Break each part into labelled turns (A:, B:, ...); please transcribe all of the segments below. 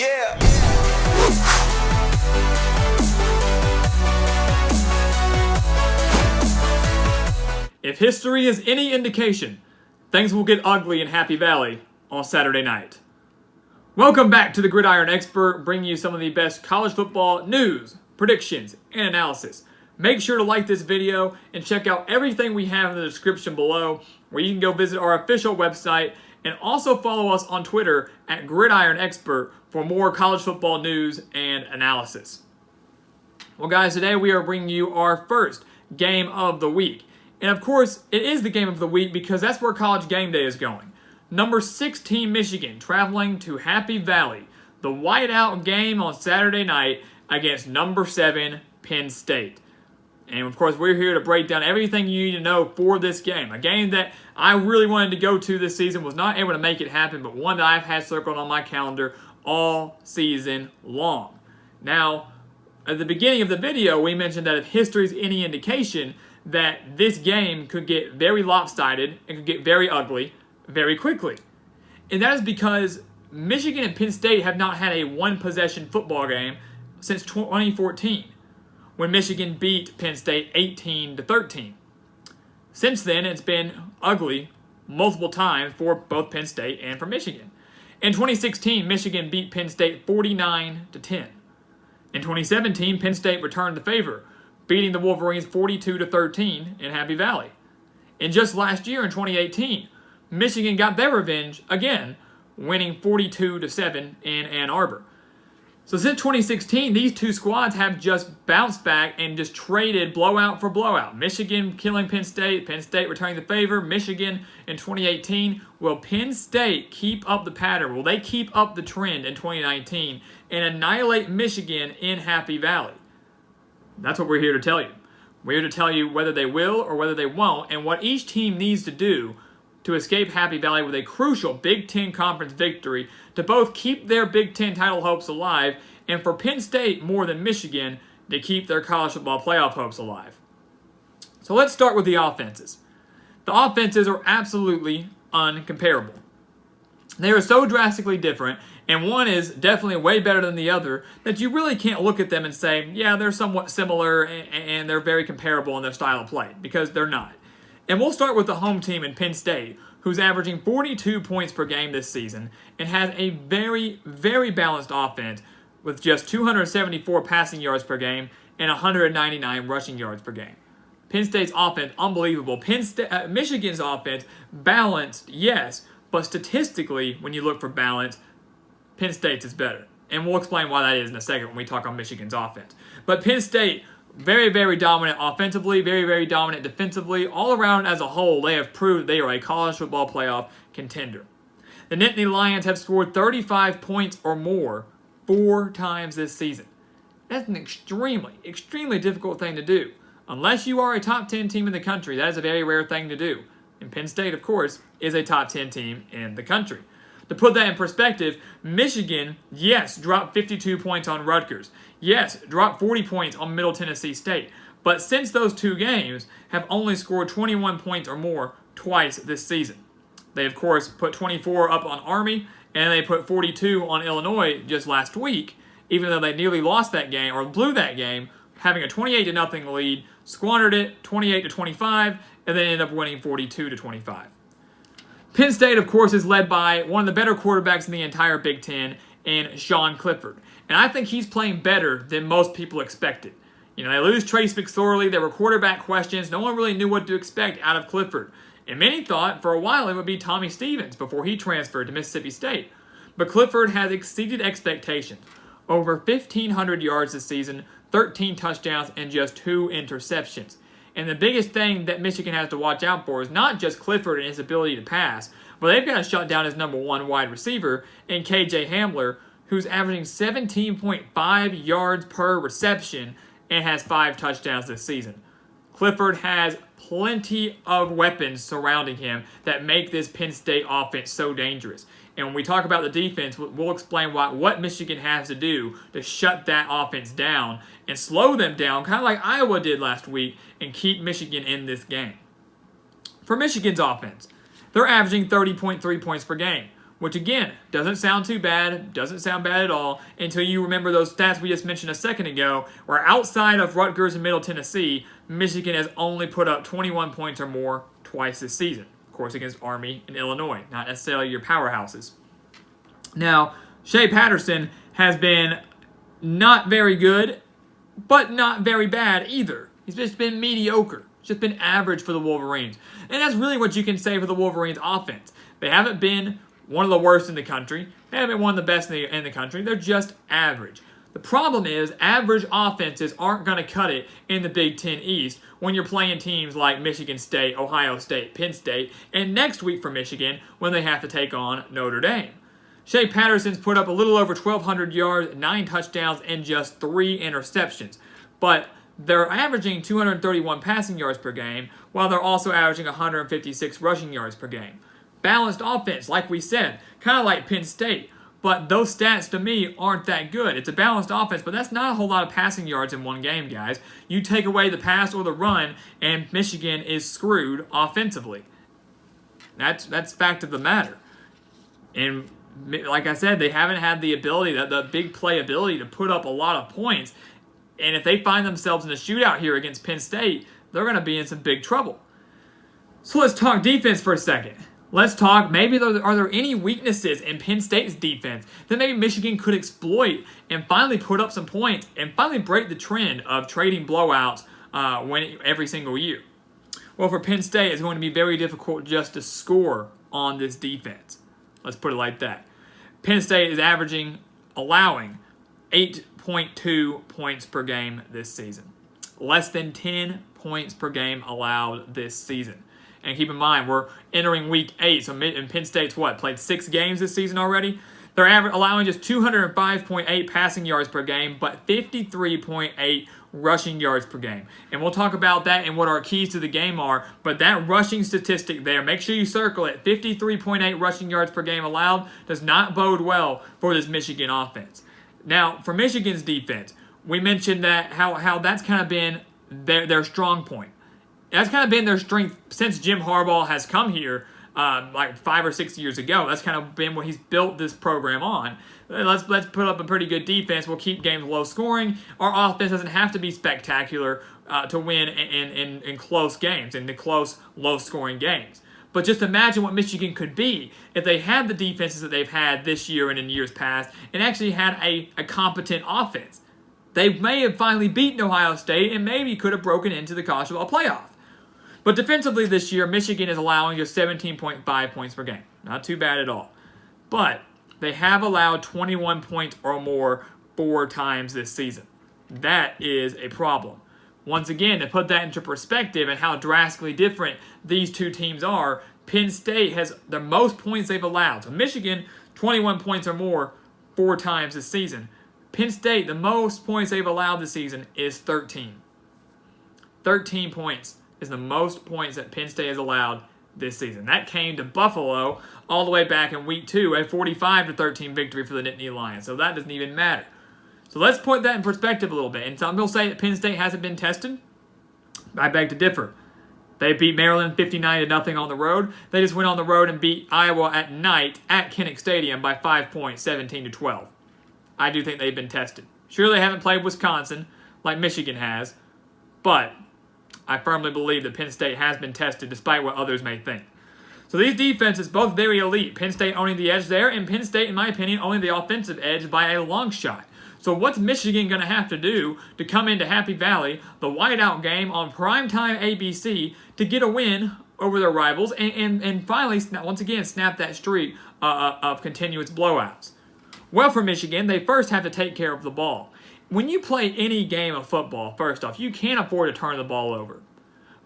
A: Yeah.
B: If history is any indication, things will get ugly in Happy Valley on Saturday night. Welcome back to the Gridiron Expert, bringing you some of the best college football news, predictions, and analysis. Make sure to like this video and check out everything we have in the description below, where you can go visit our official website and also follow us on Twitter at Gridiron Expert for more college football news and analysis. Well, guys, today we are bringing you our first game of the week. And of course, it is the game of the week because that's where College Game Day is going. Number 16 Michigan traveling to Happy Valley, the whiteout game on Saturday night against number 7 Penn State. And of course, we're here to break down everything you need to know for this game. A game that I really wanted to go to this season, was not able to make it happen, but one that I've had circled on my calendar all season long. Now, at the beginning of the video, we mentioned that if history is any indication, that this game could get very lopsided and could get very ugly very quickly. And that is because Michigan and Penn State have not had a one-possession football game since 2014, when Michigan beat Penn State 18-13. Since then, it's been ugly multiple times for both Penn State and for Michigan. In 2016, Michigan beat Penn State 49-10. In 2017, Penn State returned the favor, beating the Wolverines 42-13 in Happy Valley. And just last year in 2018, Michigan got their revenge again, winning 42-7 in Ann Arbor. So since 2016, these two squads have just bounced back and just traded blowout for blowout. Michigan killing Penn State returning the favor. Michigan in 2018. Will Penn State keep up the pattern? Will they keep up the trend in 2019 and annihilate Michigan in Happy Valley? That's what we're here to tell you. We're here to tell you whether they will or whether they won't, and what each team needs to do to escape Happy Valley with a crucial Big Ten Conference victory to both keep their Big Ten title hopes alive and for Penn State, more than Michigan, to keep their college football playoff hopes alive. So let's start with the offenses. The offenses are absolutely uncomparable. They are so drastically different, and one is definitely way better than the other, that you really can't look at them and say, yeah, they're somewhat similar and they're very comparable in their style of play, because they're not. And we'll start with the home team in Penn State, who's averaging 42 points per game this season and has a very, very balanced offense with just 274 passing yards per game and 199 rushing yards per game. Penn State's offense, unbelievable. Michigan's offense, balanced, yes, but statistically, when you look for balance, Penn State's is better. And we'll explain why that is in a second when we talk on Michigan's offense. But Penn State, very, very dominant offensively, very, very dominant defensively. All around as a whole, they have proved they are a college football playoff contender. The Nittany Lions have scored 35 points or more 4 times this season. That's an extremely, extremely difficult thing to do. Unless you are a top 10 team in the country, that is a very rare thing to do. And Penn State, of course, is a top 10 team in the country. To put that in perspective, Michigan, yes, dropped 52 points on Rutgers. Yes, dropped 40 points on Middle Tennessee State. But since those 2 games, have only scored 21 points or more twice this season. They, of course, put 24 up on Army, and they put 42 on Illinois just last week, even though they nearly lost that game, or blew that game, having a 28-0 lead, squandered it 28-25, and then ended up winning 42-25. Penn State, of course, is led by one of the better quarterbacks in the entire Big Ten, in Sean Clifford. And I think he's playing better than most people expected. You know, they lose Trace McSorley. There were quarterback questions. No one really knew what to expect out of Clifford. And many thought for a while it would be Tommy Stevens before he transferred to Mississippi State. But Clifford has exceeded expectations. Over 1,500 yards this season, 13 touchdowns, and just 2 interceptions. And the biggest thing that Michigan has to watch out for is not just Clifford and his ability to pass, but they've got to shut down his number 1 wide receiver in KJ Hamler, who's averaging 17.5 yards per reception and has 5 touchdowns this season. Clifford has plenty of weapons surrounding him that make this Penn State offense so dangerous. And when we talk about the defense, we'll explain what Michigan has to do to shut that offense down and slow them down, kind of like Iowa did last week, and keep Michigan in this game. For Michigan's offense, they're averaging 30.3 points per game, which again, doesn't sound too bad, doesn't sound bad at all, until you remember those stats we just mentioned a second ago, where outside of Rutgers and Middle Tennessee, Michigan has only put up 21 points or more twice this season. Of course, against Army and Illinois, not necessarily your powerhouses. Now, Shea Patterson has been not very good, but not very bad either. He's just been mediocre. It's just been average for the Wolverines. And that's really what you can say for the Wolverines offense. They haven't been one of the worst in the country. They haven't been one of the best in the country. They're just average. The problem is average offenses aren't going to cut it in the Big Ten East when you're playing teams like Michigan State, Ohio State, Penn State, and next week for Michigan when they have to take on Notre Dame. Shea Patterson's put up a little over 1,200 yards, 9 touchdowns, and just 3 interceptions. But they're averaging 231 passing yards per game, while they're also averaging 156 rushing yards per game. Balanced offense, like we said, kind of like Penn State. But those stats, to me, aren't that good. It's a balanced offense, but that's not a whole lot of passing yards in one game, guys. You take away the pass or the run, and Michigan is screwed offensively. That's fact of the matter. And like I said, they haven't had the ability, the big play ability to put up a lot of points. And if they find themselves in a shootout here against Penn State, they're going to be in some big trouble. So let's talk defense for a second. Let's talk, maybe are there any weaknesses in Penn State's defense that maybe Michigan could exploit and finally put up some points and finally break the trend of trading blowouts every single year? Well, for Penn State, it's going to be very difficult just to score on this defense. Let's put it like that. Penn State is allowing 8.2 points per game this season. Less than 10 points per game allowed this season. And keep in mind, we're entering week 8, so Penn State's played 6 games this season already? They're allowing just 205.8 passing yards per game, but 53.8 rushing yards per game. And we'll talk about that and what our keys to the game are, but that rushing statistic there, make sure you circle it, 53.8 rushing yards per game allowed, does not bode well for this Michigan offense. Now, for Michigan's defense, we mentioned that how that's kind of been their strong point. That's kind of been their strength since Jim Harbaugh has come here, like 5 or 6 years ago. That's kind of been what he's built this program on. Let's put up a pretty good defense. We'll keep games low scoring. Our offense doesn't have to be spectacular to win in close games, in the close, low scoring games. But just imagine what Michigan could be if they had the defenses that they've had this year and in years past and actually had a competent offense. They may have finally beaten Ohio State and maybe could have broken into the college football playoff. But defensively this year, Michigan is allowing just 17.5 points per game. Not too bad at all. But they have allowed 21 points or more 4 times this season. That is a problem. Once again, to put that into perspective and how drastically different these two teams are, Penn State has the most points they've allowed. So Michigan, 21 points or more 4 times this season. Penn State, the most points they've allowed this season is 13. 13 points is the most points that Penn State has allowed this season. That came to Buffalo all the way back in week 2, a 45-13 victory for the Nittany Lions. So that doesn't even matter. So let's put that in perspective a little bit. And some will say that Penn State hasn't been tested. I beg to differ. They beat Maryland 59-0 on the road. They just went on the road and beat Iowa at night at Kinnick Stadium by 5 points, 17-12. I do think they've been tested. Sure, they haven't played Wisconsin like Michigan has, but I firmly believe that Penn State has been tested despite what others may think. So these defenses, both very elite. Penn State owning the edge there, and Penn State, in my opinion, owning the offensive edge by a long shot. So what's Michigan going to have to do to come into Happy Valley, the whiteout game on primetime ABC, to get a win over their rivals and finally, once again, snap that streak of continuous blowouts? Well, for Michigan, they first have to take care of the ball. When you play any game of football, first off, you can't afford to turn the ball over.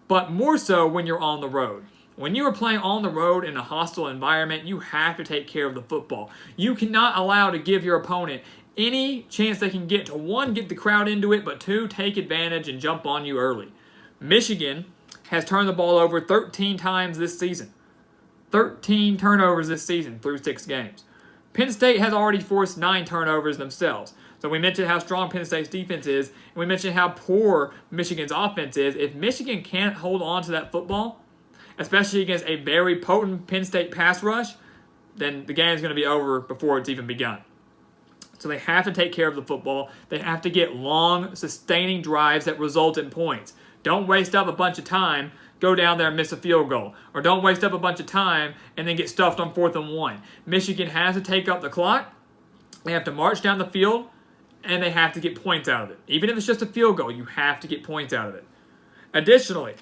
B: But more so when you're on the road. When you are playing on the road in a hostile environment, you have to take care of the football. You cannot allow to give your opponent any chance they can get to, 1, get the crowd into it, but 2, take advantage and jump on you early. Michigan has turned the ball over 13 times this season. 13 turnovers this season through 6 games. Penn State has already forced 9 turnovers themselves. So we mentioned how strong Penn State's defense is, and we mentioned how poor Michigan's offense is. If Michigan can't hold on to that football, especially against a very potent Penn State pass rush, then the game's going to be over before it's even begun. So they have to take care of the football. They have to get long, sustaining drives that result in points. Don't waste up a bunch of time, go down there and miss a field goal. Or don't waste up a bunch of time and then get stuffed on 4th and 1. Michigan has to take up the clock. They have to march down the field, and they have to get points out of it. Even if it's just a field goal, you have to get points out of it. Additionally,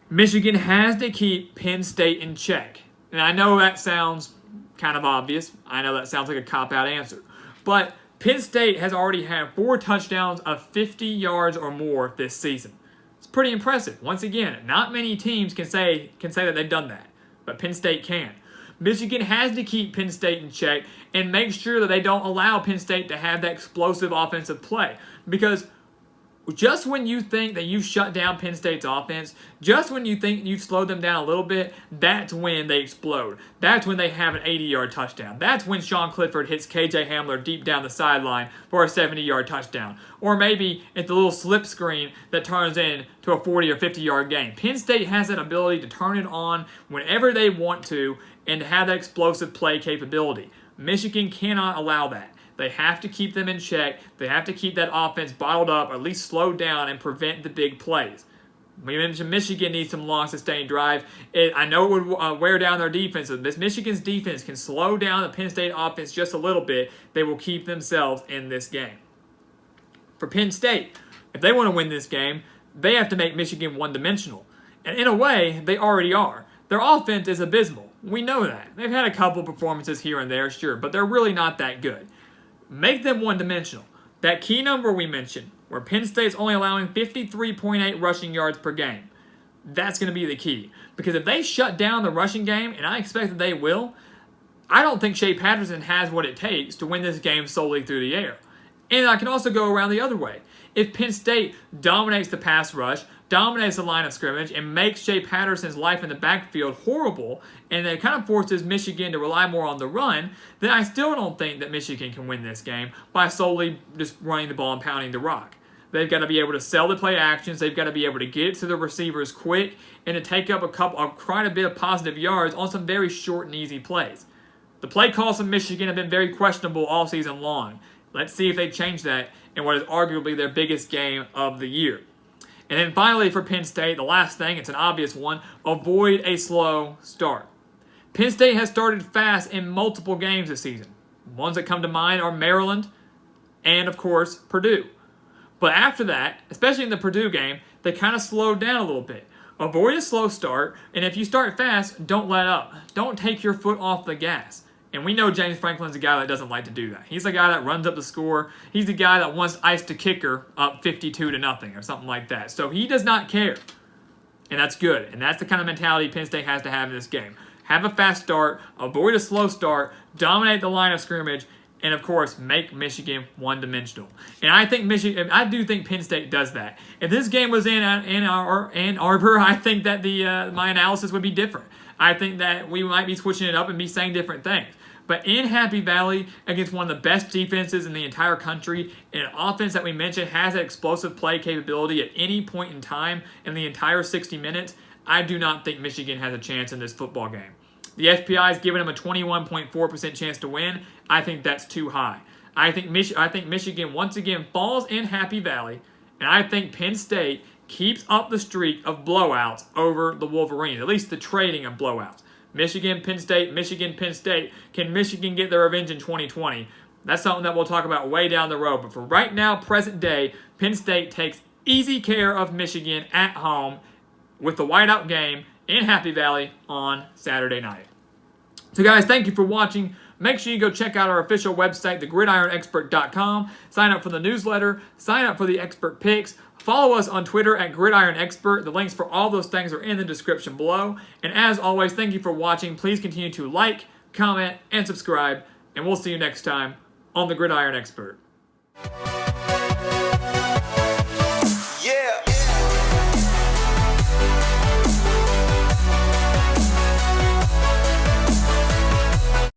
B: Michigan has to keep Penn State in check. And I know that sounds kind of obvious. I know that sounds like a cop-out answer. But Penn State has already had 4 touchdowns of 50 yards or more this season. It's pretty impressive. Once again, not many teams can say that they've done that, but Penn State can. Michigan has to keep Penn State in check and make sure that they don't allow Penn State to have that explosive offensive play. Because just when you think that you've shut down Penn State's offense, just when you think you've slowed them down a little bit, that's when they explode. That's when they have an 80-yard touchdown. That's when Sean Clifford hits KJ Hamler deep down the sideline for a 70-yard touchdown. Or maybe it's the little slip screen that turns into a 40 or 50-yard game. Penn State has that ability to turn it on whenever they want to and to have that explosive play capability. Michigan cannot allow that. They have to keep them in check. They have to keep that offense bottled up, or at least slowed down, and prevent the big plays. We mentioned Michigan needs some long, sustained drive. I know it would wear down their defense. If this Michigan's defense can slow down the Penn State offense just a little bit, they will keep themselves in this game. For Penn State, if they want to win this game, they have to make Michigan one-dimensional. And in a way, they already are. Their offense is abysmal. We know that. They've had a couple performances here and there, sure, but they're really not that good. Make them one-dimensional. That key number we mentioned, where Penn State's only allowing 53.8 rushing yards per game, that's going to be the key. Because if they shut down the rushing game, and I expect that they will, I don't think Shea Patterson has what it takes to win this game solely through the air. And I can also go around the other way. If Penn State dominates the pass rush, dominates the line of scrimmage, and makes Shea Patterson's life in the backfield horrible, and it kind of forces Michigan to rely more on the run, then I still don't think that Michigan can win this game by solely just running the ball and pounding the rock. They've got to be able to sell the play actions. They've got to be able to get it to the receivers quick and to take up quite a bit of positive yards on some very short and easy plays. The play calls from Michigan have been very questionable all season long. Let's see if they change that in what is arguably their biggest game of the year. And then finally for Penn State, the last thing, it's an obvious one, avoid a slow start. Penn State has started fast in multiple games this season. Ones that come to mind are Maryland and, of course, Purdue. But after that, especially in the Purdue game, they kind of slowed down a little bit. Avoid a slow start, and if you start fast, don't let up. Don't take your foot off the gas. And we know James Franklin's a guy that doesn't like to do that. He's the guy that runs up the score. He's the guy that wants to ice the kicker up 52-0 or something like that. So he does not care. And that's good. And that's the kind of mentality Penn State has to have in this game. Have a fast start, avoid a slow start, dominate the line of scrimmage, and of course, make Michigan one-dimensional. And I do think Penn State does that. If this game was in Ann Arbor, I think that my analysis would be different. I think that we might be switching it up and be saying different things. But in Happy Valley, against one of the best defenses in the entire country, and an offense that we mentioned has that explosive play capability at any point in time in the entire 60 minutes, I do not think Michigan has a chance in this football game. The FPI is giving them a 21.4% chance to win. I think that's too high. I think Michigan once again falls in Happy Valley, and I think Penn State keeps up the streak of blowouts over the Wolverines, at least the trading of blowouts. Michigan, Penn State, Michigan, Penn State. Can Michigan get their revenge in 2020? That's something that we'll talk about way down the road. But for right now, present day, Penn State takes easy care of Michigan at home with the whiteout game in Happy Valley on Saturday night. So guys, thank you for watching. Make sure you go check out our official website, thegridironexpert.com. Sign up for the newsletter. Sign up for the expert picks. Follow us on Twitter at Gridiron Expert. The links for all those things are in the description below. And as always, thank you for watching. Please continue to like, comment, and subscribe. And we'll see you next time on the Gridiron Expert.